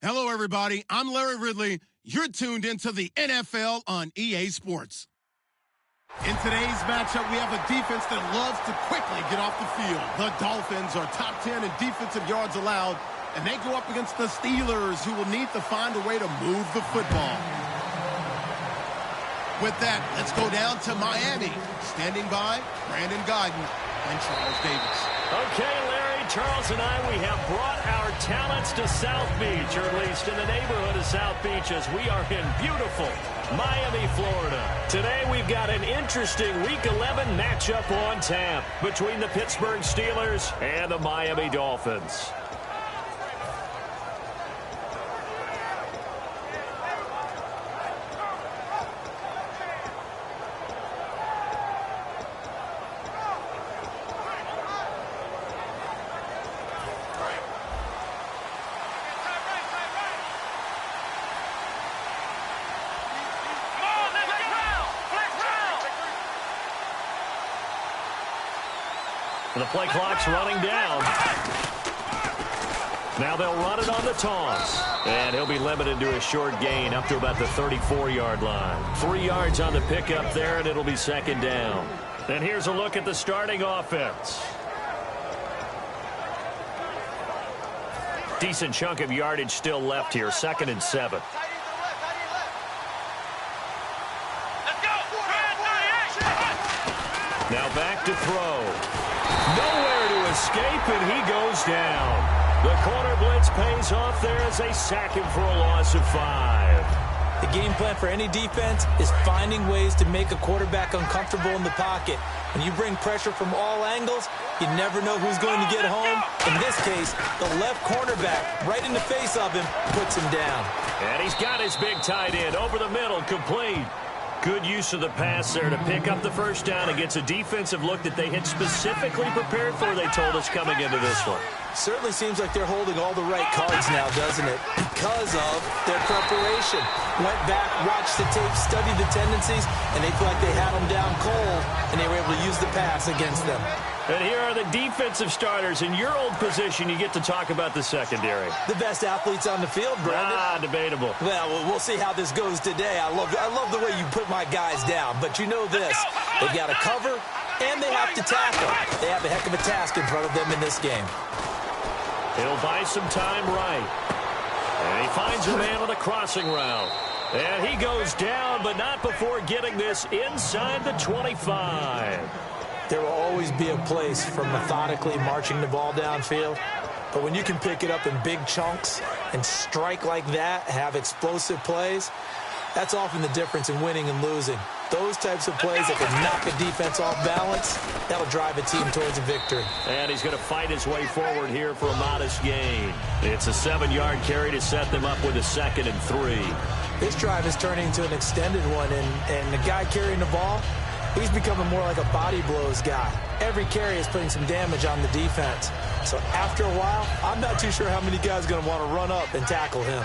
Hello, everybody. I'm Larry Ridley. You're tuned into the NFL on EA Sports. In today's matchup, we have a defense that loves to quickly get off the field. The Dolphins are top 10 in defensive yards allowed, and they go up against the Steelers, who will need to find a way to move the football. With that, let's go down to Miami. Standing by, Brandon Guyton and Charles Davis. Okay, Larry, Charles and I, we have brought our talents to South Beach, or at least in the neighborhood of South Beach, as we are in beautiful Miami, Florida. Today, we've got an interesting Week 11 matchup on tap between the Pittsburgh Steelers and the Miami Dolphins. The play clock's running down. Now they'll run it on the toss. And he'll be limited to a short gain up to about the 34-yard line. 3 yards on the pickup there, and it'll be second down. And here's a look at the starting offense. Decent chunk of yardage still left here, 2nd and 7. Now back to throw. Nowhere to escape, and he goes down. The corner blitz pays off there as they sack him for a loss of 5. The game plan for any defense is finding ways to make a quarterback uncomfortable in the pocket. When you bring pressure from all angles, you never know who's going to get home. In this case, the left cornerback, right in the face of him, puts him down. And he's got his big tight end over the middle, complete. Good use of the pass there to pick up the first down against a defensive look that they had specifically prepared for, they told us, coming into this one. Certainly seems like they're holding all the right cards now, doesn't it? Because of their preparation. Went back, watched the tape, studied the tendencies, and they feel like they had them down cold, and they were able to use the pass against them. And here are the defensive starters. In your old position, you get to talk about the secondary. The best athletes on the field, Brandon. Debatable. Well, we'll see how this goes today. I love the way you put my guys down. But you know this. They've got to cover, and they have to tackle. They have a heck of a task in front of them in this game. He'll buy some time right. And he finds a man on a crossing route. And he goes down, but not before getting this inside the 25. There will always be a place for methodically marching the ball downfield. But when you can pick it up in big chunks and strike like that, have explosive plays, that's often the difference in winning and losing. Those types of plays that can knock a defense off balance, that'll drive a team towards a victory. And he's going to fight his way forward here for a modest gain. It's a 7-yard carry to set them up with a 2nd and 3. This drive is turning into an extended one, and the guy carrying the ball, he's becoming more like a body blows guy. Every carry is putting some damage on the defense. So after a while, I'm not too sure how many guys are going to want to run up and tackle him.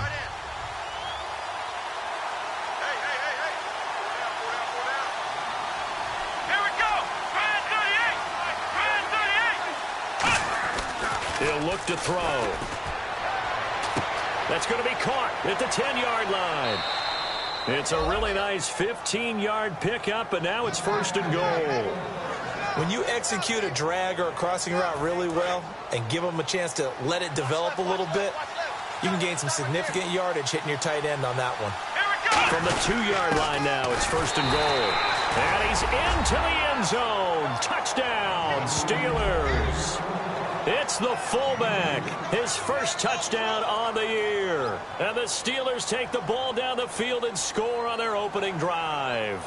He'll look to throw. That's going to be caught at the 10-yard line. It's a really nice 15-yard pickup, and now it's 1st and goal. When you execute a drag or a crossing route really well and give them a chance to let it develop a little bit, you can gain some significant yardage hitting your tight end on that one. From the 2-yard line now, it's 1st and goal. And he's into the end zone. Touchdown, Steelers. It's the fullback, his first touchdown on the year. And the Steelers take the ball down the field and score on their opening drive.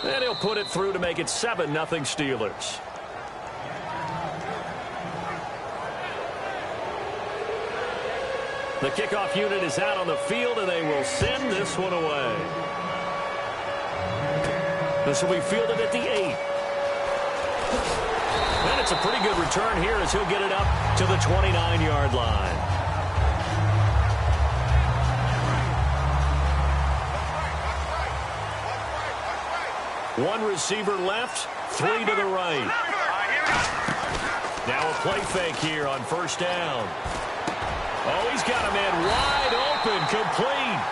And he'll put it through to make it 7-0 Steelers. The kickoff unit is out on the field, and they will send this one away. This will be fielded at the 8. And it's a pretty good return here as he'll get it up to the 29-yard line. One receiver left, 3 to the right. Now a play fake here on first down. Oh, he's got a man wide open, complete.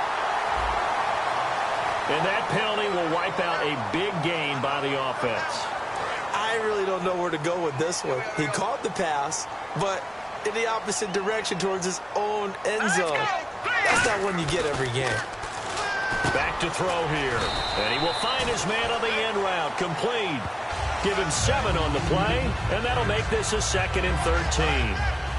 And that penalty will wipe out a big gain by the offense. I really don't know where to go with this one. He caught the pass, but in the opposite direction towards his own end zone. That's not one you get every game. Back to throw here. And he will find his man on the end route. Complete. Give him 7 on the play, and that'll make this a 2nd and 13.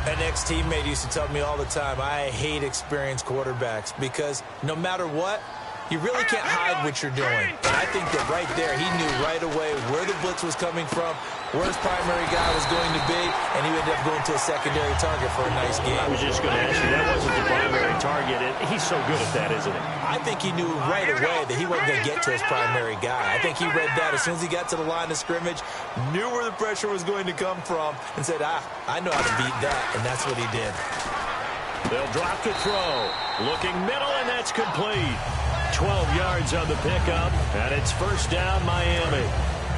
An ex-teammate used to tell me all the time, I hate experienced quarterbacks because no matter what, you really can't hide what you're doing. And I think that right there, he knew right away where the blitz was coming from, where his primary guy was going to be, and he ended up going to a secondary target for a nice game. I was just going to ask you, that wasn't the primary target. He's so good at that, isn't he? I think he knew right away that he wasn't going to get to his primary guy. I think he read that as soon as he got to the line of scrimmage, knew where the pressure was going to come from, and said, I know how to beat that, and that's what he did. They'll drop to throw. Looking middle, and that's complete. 12 yards on the pickup, and it's first down, Miami.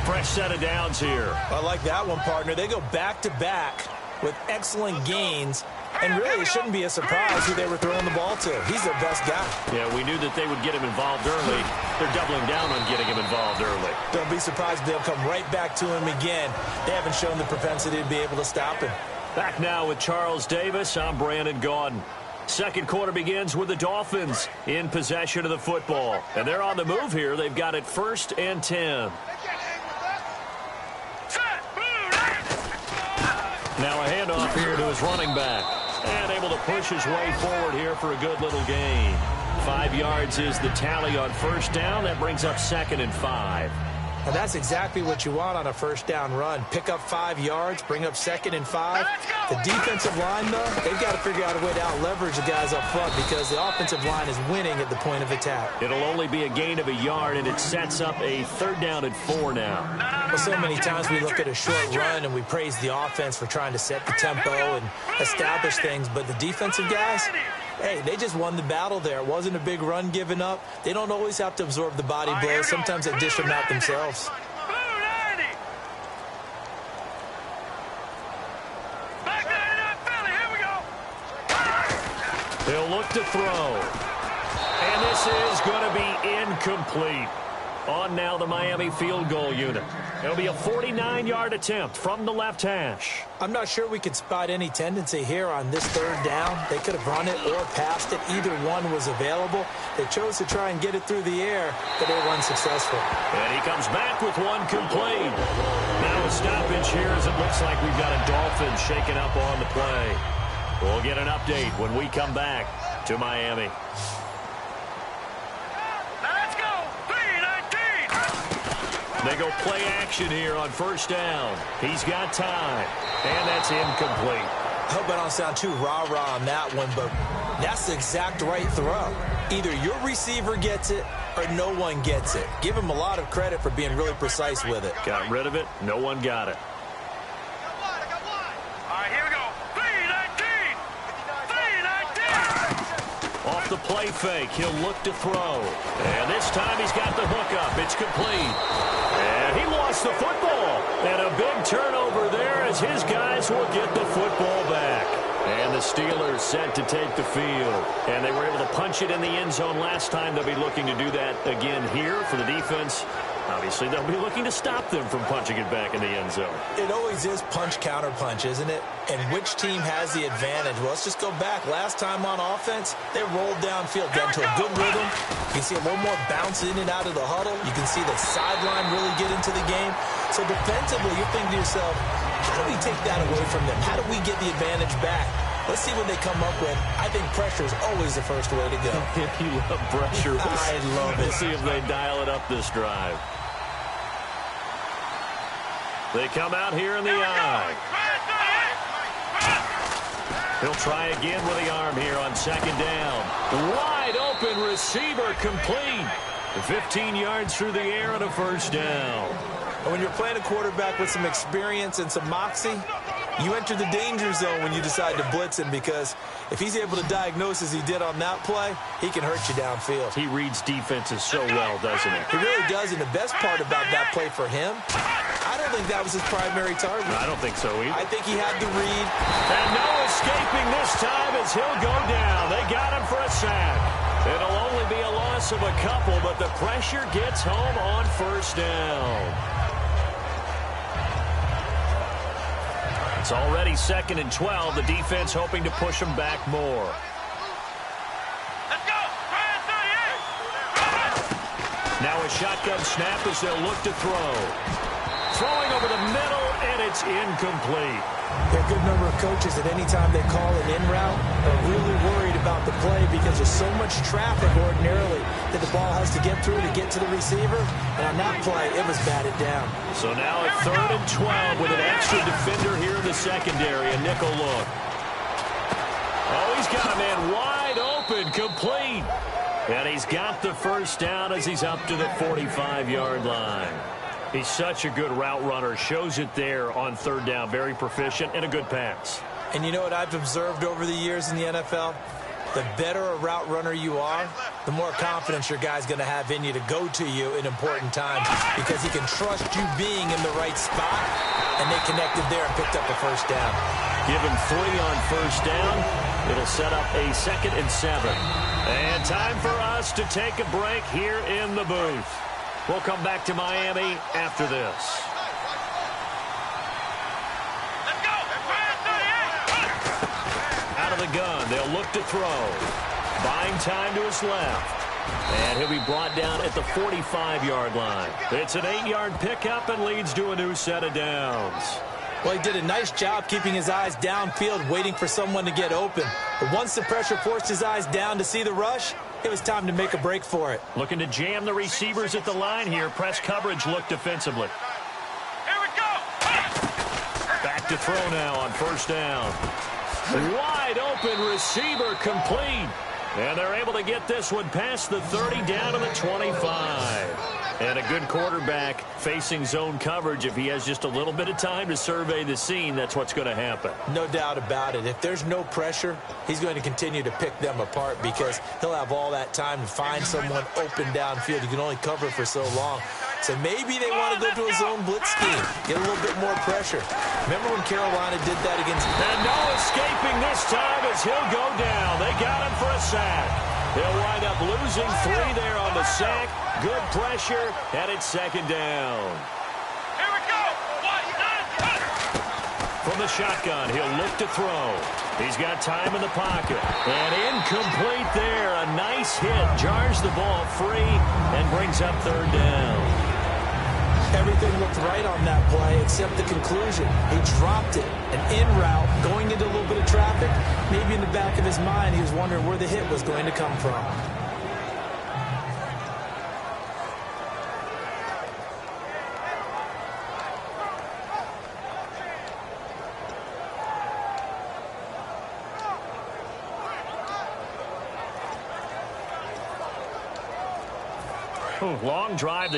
Fresh set of downs here. I like that one, partner. They go back-to-back with excellent gains, and really it shouldn't be a surprise who they were throwing the ball to. He's their best guy. Yeah, we knew that they would get him involved early. They're doubling down on getting him involved early. Don't be surprised if they'll come right back to him again. They haven't shown the propensity to be able to stop him. Back now with Charles Davis. I'm Brandon Gaudin. Second quarter begins with the Dolphins in possession of the football. And they're on the move here. They've got it 1st and 10. Now a handoff here to his running back. And able to push his way forward here for a good little gain. 5 yards is the tally on first down. That brings up 2nd and 5. And that's exactly what you want on a first down run. Pick up 5 yards, bring up 2nd and 5. The defensive line, though, they've got to figure out a way to out-leverage the guys up front because the offensive line is winning at the point of attack. It'll only be a gain of a yard, and it sets up a 3rd down and 4 now. Well, so many times we look at a short run and we praise the offense for trying to set the tempo and establish things, but the defensive guys, hey, they just won the battle there. It wasn't a big run given up. They don't always have to absorb the body blows. Sometimes they dish them out themselves. He'll look to throw. And this is going to be incomplete. On now the Miami field goal unit. It'll be a 49-yard attempt from the left hash. I'm not sure we could spot any tendency here on this 3rd down. They could have run it or passed it. Either one was available. They chose to try and get it through the air, but they were unsuccessful. And he comes back with one complete. Now a stoppage here as it looks like we've got a Dolphin shaking up on the play. We'll get an update when we come back to Miami. They go play action here on first down. He's got time, and that's incomplete. I hope I don't sound too rah-rah on that one, but that's the exact right throw. Either your receiver gets it or no one gets it. Give him a lot of credit for being really precise with it. Got rid of it. No one got it. Off the play fake, he'll look to throw. And this time he's got the hook up. It's complete. And he lost the football. And a big turnover there as his guys will get the football back. And the Steelers set to take the field. And they were able to punch it in the end zone last time. They'll be looking to do that again here for the defense. Obviously, they'll be looking to stop them from punching it back in the end zone. It always is punch-counter-punch, isn't it? And which team has the advantage? Well, let's just go back. Last time on offense, they rolled downfield, got into a good rhythm. You can see a little more bounce in and out of the huddle. You can see the sideline really get into the game. So defensively, you're thinking to yourself, how do we take that away from them? How do we get the advantage back? Let's see what they come up with. I think pressure is always the first way to go. You love pressure. I love it. Let's see if they dial it up this drive. They come out here in the eye. He'll try again with the arm here on 2nd down. Wide open receiver complete. 15 yards through the air and a first down. And when you're playing a quarterback with some experience and some moxie, you enter the danger zone when you decide to blitz him, because if he's able to diagnose as he did on that play, he can hurt you downfield. He reads defenses so well, doesn't he? He really does, and the best part about that play for him, I don't don't think that was his primary target. I don't think so either. I think he had the read. And no escaping this time as he'll go down. They got him for a sack. It'll only be a loss of a couple, but the pressure gets home on first down. It's already 2nd and 12. The defense hoping to push them back more. Let's go! Now a shotgun snap as they'll look to throw. Throwing over the middle, and it's incomplete. There are a good number of coaches that any time they call an in route are really worried about the play because there's so much traffic ordinarily that the ball has to get through to get to the receiver. And on that play, it was batted down. So now a 3rd and 12 with an extra defender here in the secondary. A nickel look. Oh, he's got a man wide open, complete. And he's got the first down as he's up to the 45-yard line. He's such a good route runner. Shows it there on 3rd down. Very proficient and a good pass. And you know what I've observed over the years in the NFL? The better a route runner you are, the more confidence your guy's going to have in you to go to you in important times because he can trust you being in the right spot, and they connected there and picked up a first down. Give him 3 on first down. It'll set up a 2nd and 7. And time for us to take a break here in the booth. We'll come back to Miami after this. Let's go! Out of the gun, they'll look to throw. Buying time to his left. And he'll be brought down at the 45-yard line. It's an 8-yard pickup and leads to a new set of downs. Well, he did a nice job keeping his eyes downfield, waiting for someone to get open. But once the pressure forced his eyes down to see the rush, it was time to make a break for it. Looking to jam the receivers at the line here. Press coverage look defensively. Here we go! Back to throw now on first down. Wide open receiver complete. And they're able to get this one past the 30 down to the 25. And a good quarterback facing zone coverage. If he has just a little bit of time to survey the scene, that's what's going to happen. No doubt about it. If there's no pressure, he's going to continue to pick them apart because he'll have all that time to find someone open downfield. You can only cover for so long. So maybe they want to go to a zone blitz scheme, get a little bit more pressure. Remember when Carolina did that against... And no escaping this time as he'll go down. They got him for a sack. They'll wind up losing 3 there on the sack. Good pressure, and it's 2nd down. Here we go! From the shotgun, he'll look to throw. He's got time in the pocket. And incomplete there. A nice hit. Jars the ball free and brings up 3rd down. Everything looked right on that play except the conclusion. He dropped it. An in route, going into a little bit of traffic. Maybe in the back of his mind, he was wondering where the hit was going to come from. Long drive.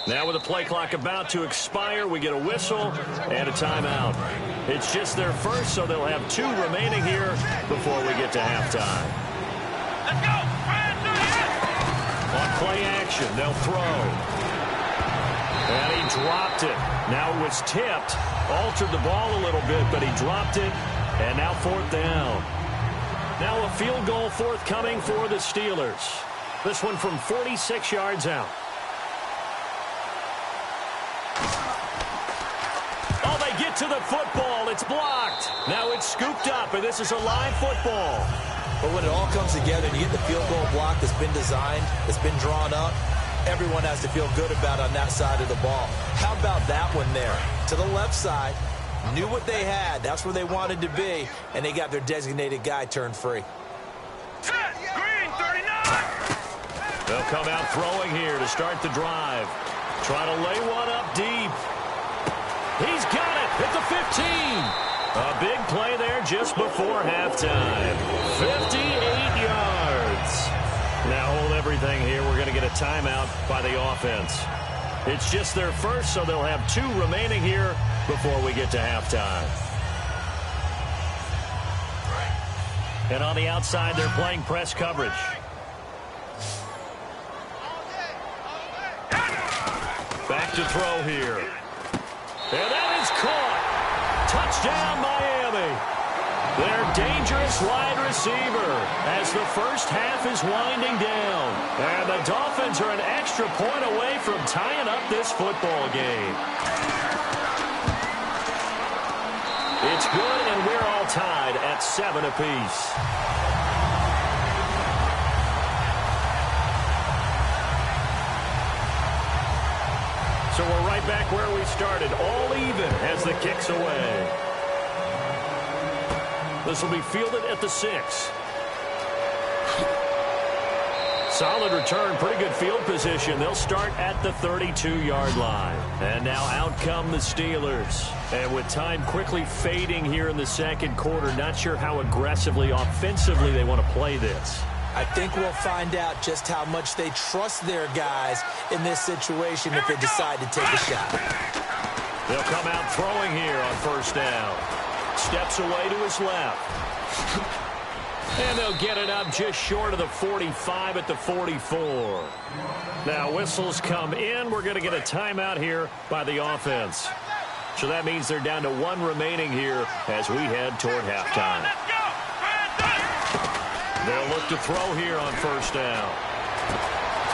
Now with the play clock about to expire, we get a whistle and a timeout. It's just their first, so they'll have 2 remaining here before we get to halftime. Let's go! On play action, they'll throw. And he dropped it. Now it was tipped. Altered the ball a little bit, but he dropped it. And now 4th down. Now a field goal forthcoming for the Steelers. This one from 46 yards out. Oh, they get to the football. It's blocked. Now it's scooped up, and this is a live football. But when it all comes together and you get the field goal block that's been designed, that's been drawn up, everyone has to feel good about on that side of the ball. How about that one there? To the left side, knew what they had. That's where they wanted to be, and they got their designated guy turned free. Green 39! They'll come out throwing here to start the drive. Try to lay one up deep. He's got it at the 15. A big play there just before halftime. 58 yards. Now hold everything here. We're going to get a timeout by the offense. It's just their first, so they'll have 2 remaining here before we get to halftime. And on the outside, they're playing press coverage. Back to throw here. And that is caught. Touchdown, Miami. Their dangerous wide receiver as the first half is winding down. And the Dolphins are an extra point away from tying up this football game. It's good, and we're all tied at 7 apiece. So we're right back where we started, all even as the kick's away. This will be fielded at the 6. Solid return, pretty good field position. They'll start at the 32-yard line. And now out come the Steelers. And with time quickly fading here in the second quarter, not sure how aggressively, offensively they want to play this. I think we'll find out just how much they trust their guys in this situation if they decide to take a shot. They'll come out throwing here on first down. Steps away to his left. And they'll get it up just short of the 45 at the 44. Now whistles come in. We're going to get a timeout here by the offense. So that means they're down to 1 remaining here as we head toward halftime. They'll look to throw here on first down.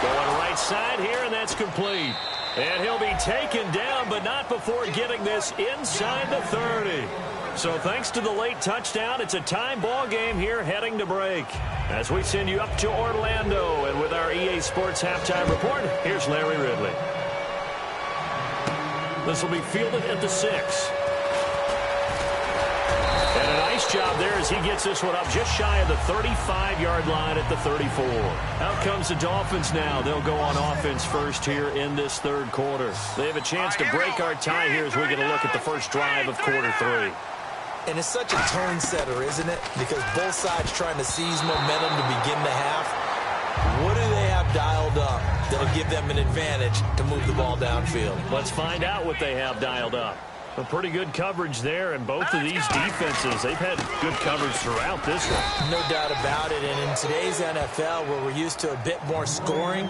Going right side here, and that's complete. And he'll be taken down, but not before getting this inside the 30. So thanks to the late touchdown, it's a time ball game here heading to break. As we send you up to Orlando, and with our EA Sports Halftime Report, here's Larry Ridley. This will be fielded at the 6. And a nice job there as he gets this one up just shy of the 35-yard line at the 34. Out comes the Dolphins now. They'll go on offense first here in this third quarter. They have a chance to break our tie here as we get a look at the first drive of quarter 3. And it's such a tone setter, isn't it? Because both sides trying to seize momentum to begin the half. What do they have dialed up that'll give them an advantage to move the ball downfield? Let's find out what they have dialed up. A pretty good coverage there, and both of these defenses, they've had good coverage throughout this one. No doubt about it. And in today's NFL, where we're used to a bit more scoring,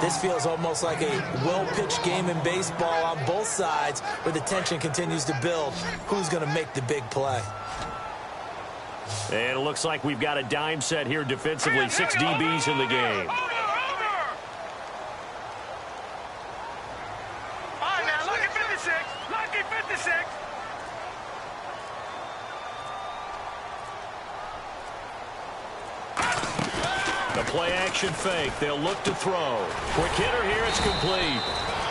this feels almost like a well-pitched game in baseball on both sides where the tension continues to build. Who's going to make the big play? And it looks like we've got a dime set here defensively. 6 DBs in the game. The play-action fake. They'll look to throw. Quick hitter here. It's complete.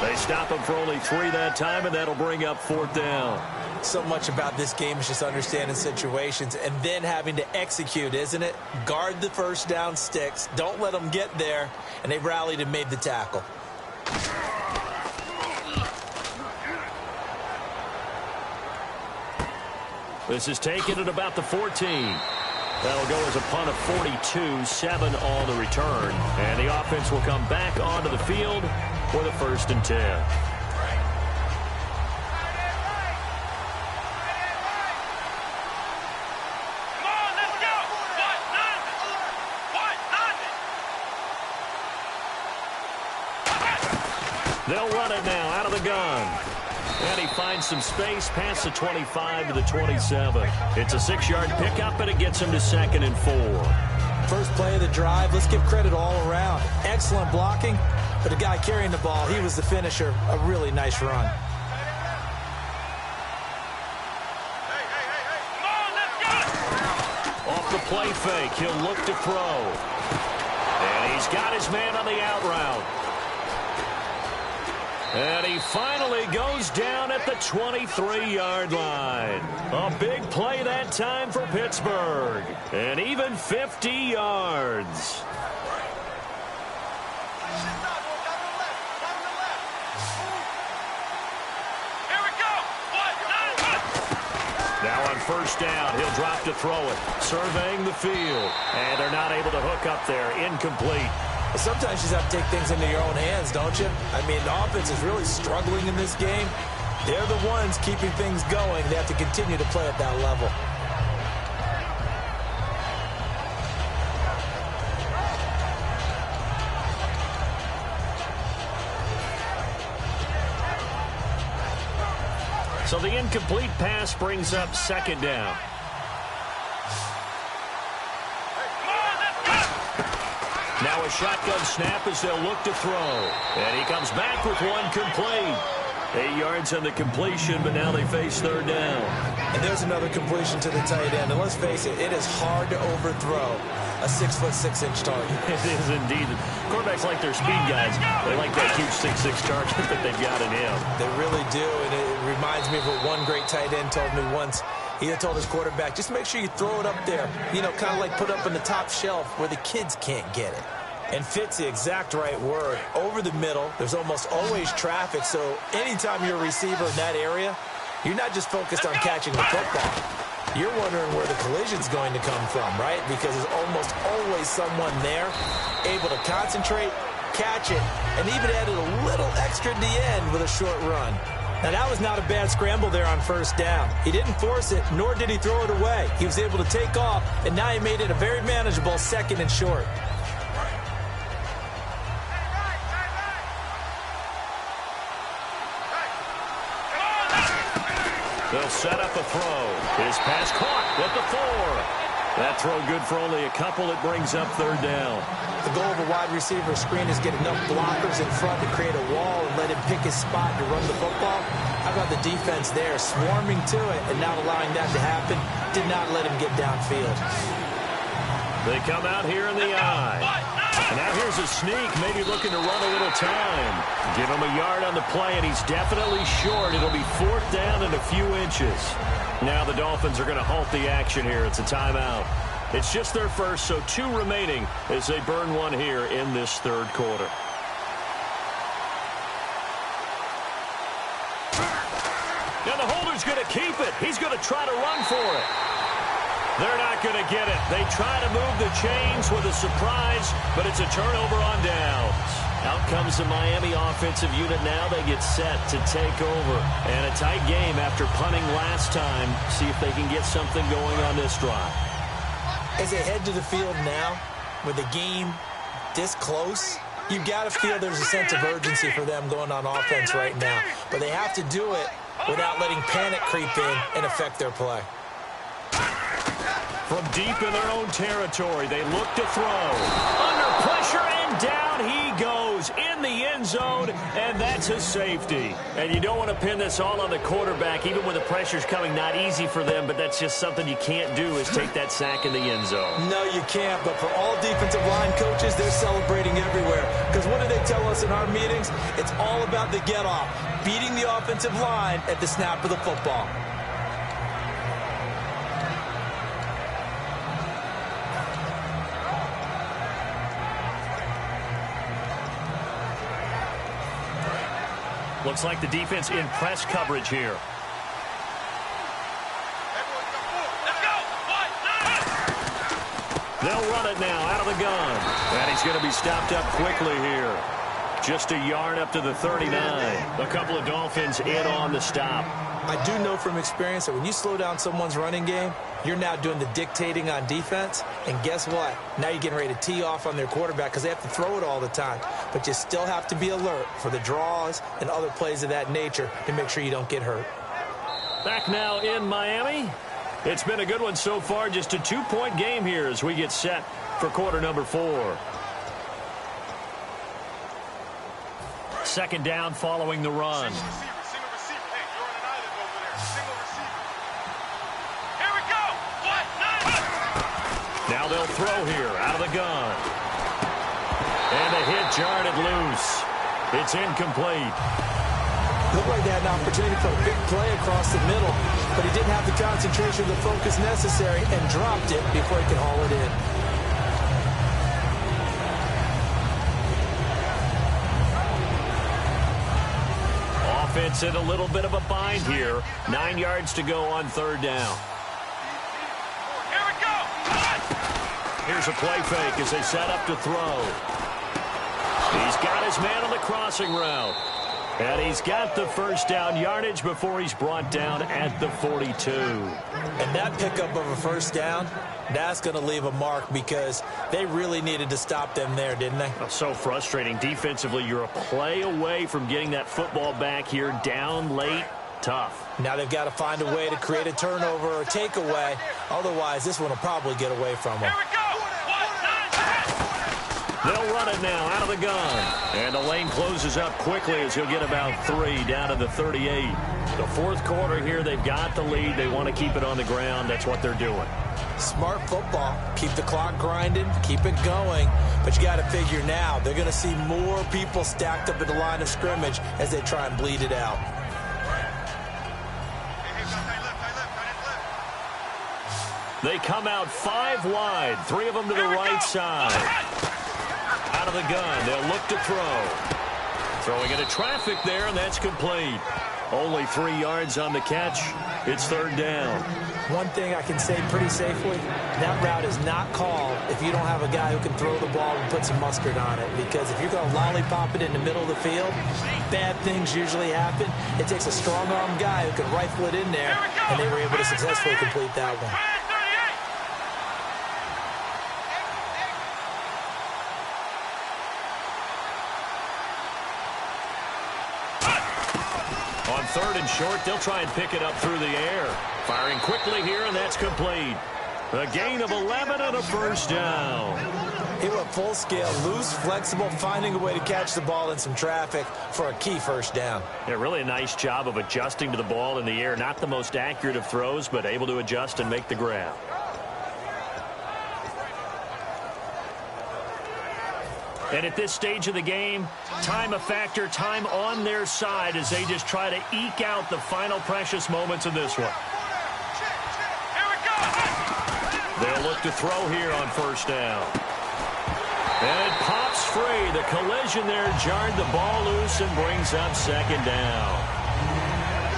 They stop him for only 3 that time, and that'll bring up 4th down. So much about this game is just understanding situations and then having to execute, isn't it? Guard the first down sticks. Don't let them get there. And they rallied and made the tackle. This is taken at about the 14. That'll go as a punt of 42, 7 on the return. And the offense will come back onto the field for the 1st and 10. They'll run it now out of the gun. And he finds some space past the 25 to the 27. It's a 6-yard pickup, and it gets him to 2nd and 4. First play of the drive, let's give credit all around. Excellent blocking, but the guy carrying the ball, he was the finisher. A really nice run. Off the play fake, he'll look to throw. And he's got his man on the out route. And he finally goes down at the 23-yard line. A big play that time for Pittsburgh. And even 50 yards. Now on first down, he'll drop to throw it. Surveying the field. And they're not able to hook up there. Incomplete. Sometimes you just have to take things into your own hands, don't you? I mean, the offense is really struggling in this game. They're the ones keeping things going. They have to continue to play at that level. So the incomplete pass brings up second down. Now a shotgun snap as they'll look to throw. And he comes back with one complete. 8 yards on the completion, but now they face third down. And there's another completion to the tight end. And let's face it, it is hard to overthrow a 6'6" target. It is indeed. Quarterbacks like their speed guys. They like that huge 6'6" target that they've got in him. They really do, and it reminds me of what one great tight end told me once. He had told his quarterback, just make sure you throw it up there, you know, kind of like put up on the top shelf where the kids can't get it. And fit's the exact right word. Over the middle, there's almost always traffic, so anytime you're a receiver in that area, you're not just focused on catching the football. You're wondering where the collision's going to come from, right? Because there's almost always someone there able to concentrate, catch it, and even added a little extra at the end with a short run. Now, that was not a bad scramble there on first down. He didn't force it, nor did he throw it away. He was able to take off, and now he made it a very manageable second and short. They'll set up a throw. His pass caught with the 4. That throw good for only a couple. It brings up third down. The goal of a wide receiver screen is get enough blockers in front to create a wall and let him pick his spot to run the football. How about the defense there, swarming to it and not allowing that to happen? Did not let him get downfield. They come out here in the eye. And now here's a sneak, maybe looking to run a little time. Give him a yard on the play, and he's definitely short. It'll be fourth down and a few inches. Now the Dolphins are going to halt the action here. It's a timeout. It's just their first, so 2 remaining as they burn one here in this third quarter. Now the holder's going to keep it. He's going to try to run for it. They're not going to get it. They try to move the chains with a surprise, but it's a turnover on downs. Out comes the Miami offensive unit now. They get set to take over. And a tight game after punting last time. See if they can get something going on this drive. As they head to the field now, with the game this close, you've got to feel there's a sense of urgency for them going on offense right now. But they have to do it without letting panic creep in and affect their play. From deep in their own territory, they look to throw. Under pressure, and down he goes in the end zone, and that's a safety. And you don't want to pin this all on the quarterback, even when the pressure's coming. Not easy for them, but that's just something you can't do, is take that sack in the end zone. No, you can't, but for all defensive line coaches, they're celebrating everywhere. Because what do they tell us in our meetings? It's all about the get-off, beating the offensive line at the snap of the football. Looks like the defense in press coverage here. They'll run it now out of the gun. And he's going to be stopped up quickly here. Just a yard up to the 39. A couple of Dolphins in on the stop. I do know from experience that when you slow down someone's running game, you're now doing the dictating on defense. And guess what? Now you're getting ready to tee off on their quarterback because they have to throw it all the time. But you still have to be alert for the draws and other plays of that nature to make sure you don't get hurt. Back now in Miami. It's been a good one so far. Just a 2-point game here as we get set for quarter number 4. Second down following the run. Now they'll throw here out of the gun. And a hit jarred it loose. It's incomplete. Looked like they had an opportunity for a big play across the middle, but he didn't have the concentration or the focus necessary and dropped it before he could haul it in. Offense in a little bit of a bind here. 9 yards to go on third down. Here's a play fake as they set up to throw. He's got his man on the crossing route. And he's got the first down yardage before he's brought down at the 42. And that pickup of a first down, that's going to leave a mark because they really needed to stop them there, didn't they? Oh, so frustrating. Defensively, you're a play away from getting that football back here down late. Tough. Now they've got to find a way to create a turnover or takeaway. Otherwise, this one will probably get away from them. Here we go. 1, 9, 10. They'll run it now out of the gun. And the lane closes up quickly as he'll get about 3 down to the 38. The fourth quarter here, they've got the lead. They want to keep it on the ground. That's what they're doing. Smart football. Keep the clock grinding. Keep it going. But you got to figure now they're going to see more people stacked up at the line of scrimmage as they try and bleed it out. They come out 5 wide. 3 of them to the right side. Out of the gun. They'll look to throw. Throwing into traffic there, and that's complete. Only 3 yards on the catch. It's 3rd down. One thing I can say pretty safely, that route is not called if you don't have a guy who can throw the ball and put some mustard on it. Because if you're going to lollipop it in the middle of the field, bad things usually happen. It takes a strong-arm guy who can rifle it in there, and they were able to successfully complete that one. On 3rd and short, they'll try and pick it up through the air. Firing quickly here, and that's complete. A gain of 11 and a 1st down. He went full scale, loose, flexible, finding a way to catch the ball in some traffic for a key 1st down. Yeah, really a nice job of adjusting to the ball in the air. Not the most accurate of throws, but able to adjust and make the grab. And at this stage of the game, time a factor, time on their side as they just try to eke out the final precious moments of this one. They'll look to throw here on 1st down. And it pops free. The collision there jarred the ball loose and brings up 2nd down.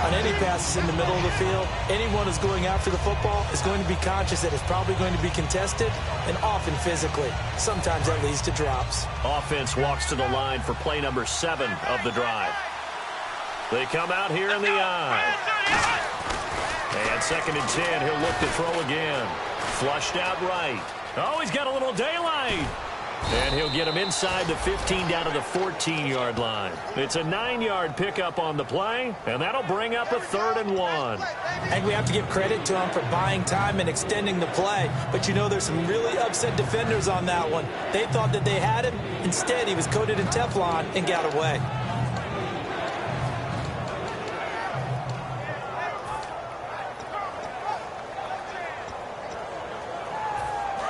On any passes in the middle of the field, anyone who's going after the football is going to be conscious that it's probably going to be contested and often physically. Sometimes that leads to drops. Offense walks to the line for play number 7 of the drive. They come out here in the eye. And 2nd and 10, he'll look to throw again. Flushed out right. Oh, he's got a little daylight. And he'll get him inside the 15 down to the 14-yard line. It's a 9-yard pickup on the play, and that'll bring up a 3rd and 1. And we have to give credit to him for buying time and extending the play. But you know there's some really upset defenders on that one. They thought that they had him. Instead, he was coated in Teflon and got away.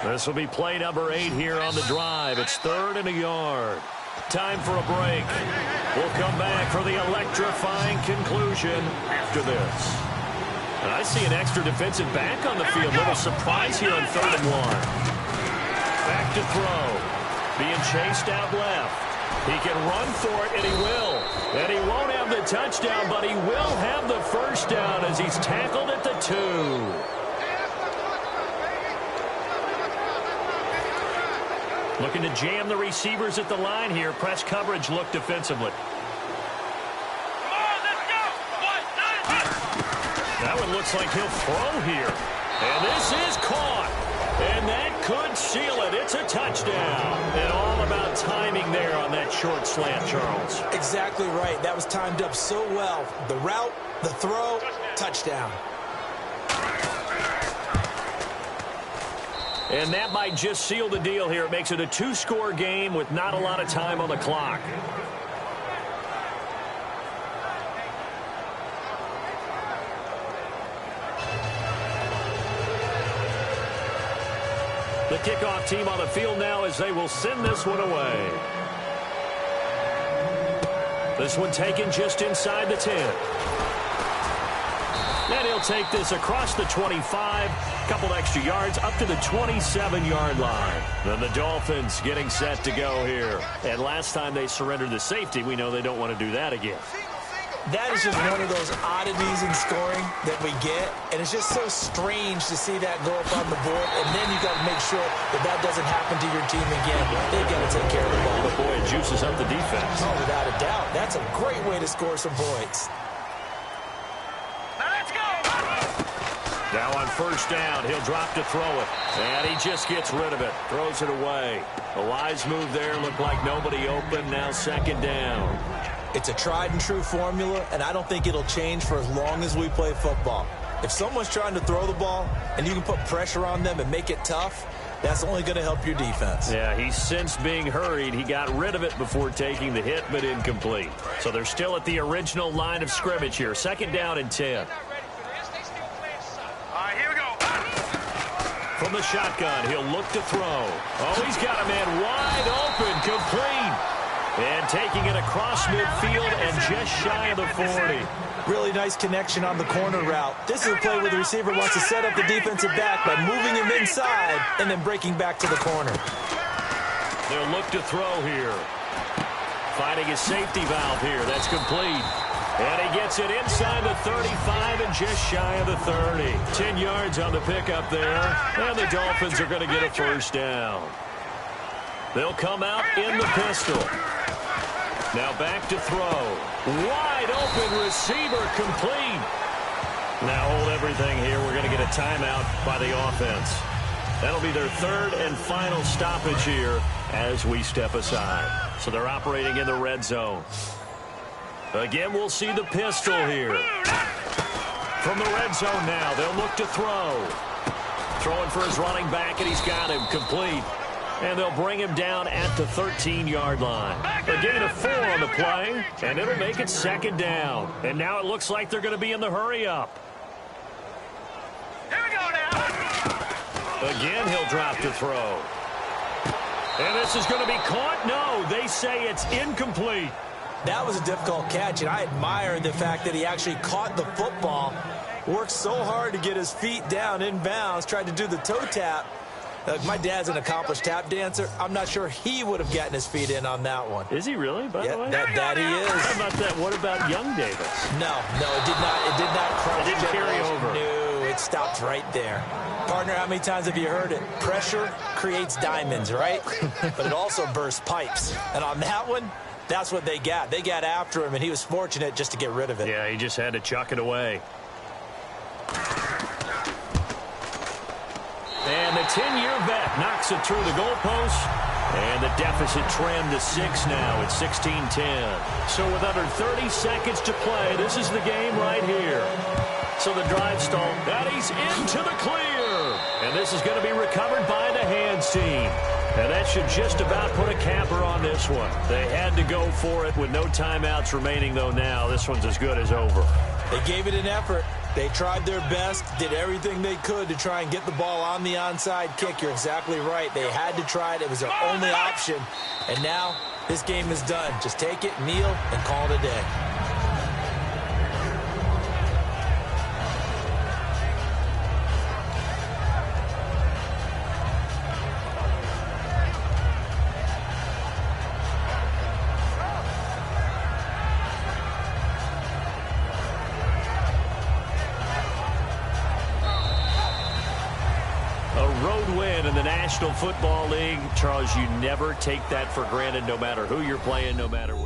This will be play number 8 here on the drive. It's 3rd and a yard. Time for a break. We'll come back for the electrifying conclusion after this. And I see an extra defensive back on the field. Little surprise here on 3rd and 1. Back to throw. Being chased out left. He can run for it, and he will. And he won't have the touchdown, but he will have the 1st down as he's tackled at the 2. Looking to jam the receivers at the line here. Press coverage look defensively. Come on, let's go. 1, 9, 10. That one looks like he'll throw here. And this is caught. And that could seal it. It's a touchdown. And all about timing there on that short slant, Charles. Exactly right. That was timed up so well. The route, the throw, touchdown. And that might just seal the deal here. It makes it a 2-score game with not a lot of time on the clock. The kickoff team on the field now as they will send this one away. This one taken just inside the 10. And he'll take this across the 25, couple extra yards up to the 27-yard line. Then the Dolphins getting set to go here. And last time they surrendered the safety, we know they don't want to do that again. That is just one of those oddities in scoring that we get, and it's just so strange to see that go up on the board, and then you got to make sure that that doesn't happen to your team again. They've got to take care of the ball. But boy, it juices up the defense. Oh, without a doubt. That's a great way to score some points. Now on 1st down, he'll drop to throw it. And he just gets rid of it. Throws it away. A wise move there. Looked like nobody open. Now 2nd down. It's a tried and true formula, and I don't think it'll change for as long as we play football. If someone's trying to throw the ball and you can put pressure on them and make it tough, that's only going to help your defense. Yeah, he's sensed being hurried. He got rid of it before taking the hit, but incomplete. So they're still at the original line of scrimmage here. 2nd down and 10. All right, here we go. From the shotgun, he'll look to throw. Oh, he's got a man wide open, complete. And taking it across midfield and just shy of the 40. Really nice connection on the corner route. This is a play where the receiver wants to set up the defensive back by moving him inside and then breaking back to the corner. They'll look to throw here. Finding his safety valve here. That's complete. And he gets it inside the 35 and just shy of the 30. 10 yards on the pickup there. And the Dolphins are going to get a 1st down. They'll come out in the pistol. Now back to throw. Wide open receiver, complete. Now hold everything here. We're going to get a timeout by the offense. That'll be their 3rd and final stoppage here as we step aside. So they're operating in the red zone. Again, we'll see the pistol here. From the red zone now, they'll look to throw. Throwing for his running back, and he's got him complete. And they'll bring him down at the 13-yard line. A gain of 4 on the play, and it'll make it 2nd down. And now it looks like they're going to be in the hurry-up. Here we go now. Again, he'll drop to throw. And this is going to be caught. No, they say it's incomplete. That was a difficult catch, and I admire the fact that he actually caught the football, worked so hard to get his feet down inbounds, tried to do the toe tap. My dad's an accomplished tap dancer. I'm not sure he would have gotten his feet in on that one. Is he really, by the way? That he is. How about that? What about young Davis? No, it did not. It did not cross. It didn't carry over. No, it stopped right there. Partner, how many times have you heard it? Pressure creates diamonds, right? But it also bursts pipes. And on that one, that's what they got. They got after him, and he was fortunate just to get rid of it. Yeah, he just had to chuck it away. And the 10-year vet knocks it through the goalpost. And the deficit trimmed to 6 now. It's 16-10. So with under 30 seconds to play, this is the game right here. So the drive stall. And he's into the clear. And this is going to be recovered by the hands team. And that should just about put a capper on this one. They had to go for it with no timeouts remaining, though, now. This one's as good as over. They gave it an effort. They tried their best, did everything they could to try and get the ball on the onside kick. You're exactly right. They had to try it. It was their only option. And now this game is done. Just take it, kneel, and call it a day. National Football League. Charles, you never take that for granted, no matter who you're playing, no matter what.